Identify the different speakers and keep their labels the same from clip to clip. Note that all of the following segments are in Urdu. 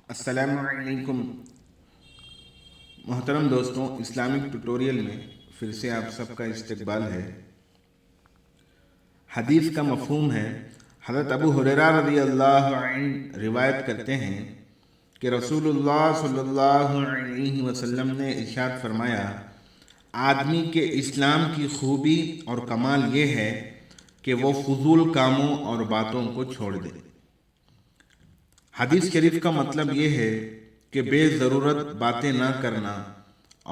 Speaker 1: السلام علیکم محترم دوستوں، اسلامک ٹیوٹوریل میں پھر سے آپ سب کا استقبال ہے۔ حدیث کا مفہوم ہے۔ حضرت ابو ہریرہ رضی اللہ عنہ روایت کرتے ہیں کہ رسول اللہ صلی اللہ علیہ وسلم نے ارشاد فرمایا، آدمی کے اسلام کی خوبی اور کمال یہ ہے کہ وہ فضول کاموں اور باتوں کو چھوڑ دے۔ حدیث شریف کا مطلب یہ ہے کہ بے ضرورت باتیں نہ کرنا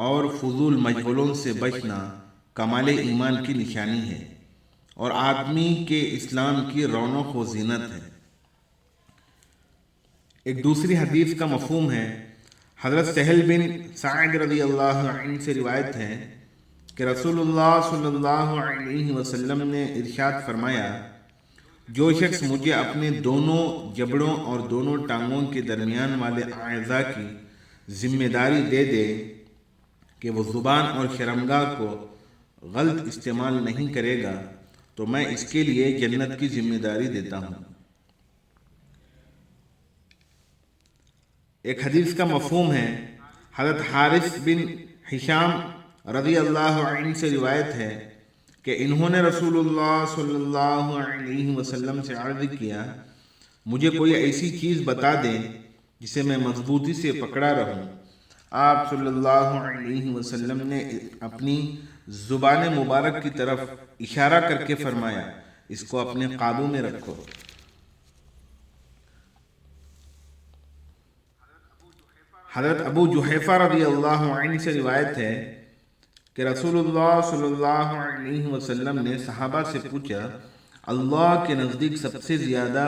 Speaker 1: اور فضول مشغلوں سے بچنا کمال ایمان کی نشانی ہے اور آدمی کے اسلام کی رونق و زینت ہے۔ ایک دوسری حدیث کا مفہوم ہے۔ حضرت سہل بن سعد رضی اللہ عنہ سے روایت ہے کہ رسول اللہ صلی اللہ علیہ وسلم نے ارشاد فرمایا، جو شخص مجھے اپنے دونوں جبڑوں اور دونوں ٹانگوں کے درمیان والے اعضاء کی ذمہ داری دے دے کہ وہ زبان اور شرمگاہ کو غلط استعمال نہیں کرے گا تو میں اس کے لیے جنت کی ذمہ داری دیتا ہوں۔ ایک حدیث کا مفہوم ہے۔ حضرت حارث بن ہشام رضی اللہ عنہ سے روایت ہے کہ انہوں نے رسول اللہ صلی اللہ علیہ وسلم سے عرض کیا، مجھے کوئی ایسی چیز بتا دیں جسے میں مضبوطی سے پکڑا رہوں۔ آپ صلی اللہ علیہ وسلم نے اپنی زبان مبارک کی طرف اشارہ کر کے فرمایا، اس کو اپنے قابو میں رکھو۔ حضرت ابو جحیفہ رضی اللہ عنہ سے روایت ہے کہ رسول اللہ صلی اللہ علیہ وسلم نے صحابہ سے پوچھا، اللہ کے نزدیک سب سے زیادہ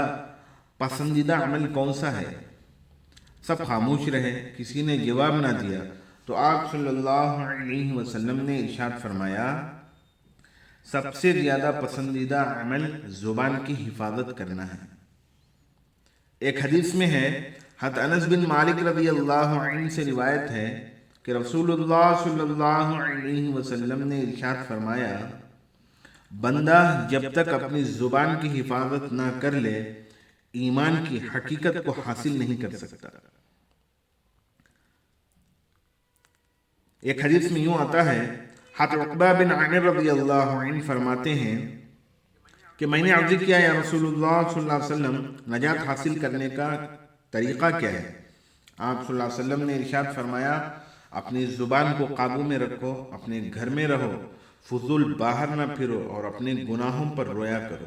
Speaker 1: پسندیدہ عمل کون سا ہے؟ سب خاموش رہے، کسی نے جواب نہ دیا تو آپ صلی اللہ علیہ وسلم نے ارشاد فرمایا، سب سے زیادہ پسندیدہ عمل زبان کی حفاظت کرنا ہے۔ ایک حدیث میں ہے، حضرت انس بن مالک رضی اللہ عنہ سے روایت ہے کہ رسول اللہ صلی اللہ علیہ وسلم نے ارشاد فرمایا، بندہ جب تک اپنی زبان کی حفاظت نہ کر لے ایمان کی حقیقت کو حاصل نہیں کر سکتا۔ ایک حدیث میں یوں آتا ہے، حضرت عقبہ بن عامر رضی اللہ عنہ فرماتے ہیں کہ میں نے عرض کیا، یا رسول اللہ صلی اللہ علیہ وسلم، نجات حاصل کرنے کا طریقہ کیا ہے؟ آپ صلی اللہ علیہ وسلم نے ارشاد فرمایا، اپنی زبان کو قابو میں رکھو، اپنے گھر میں رہو، فضول باہر نہ پھرو اور اپنے گناہوں پر رویا کرو۔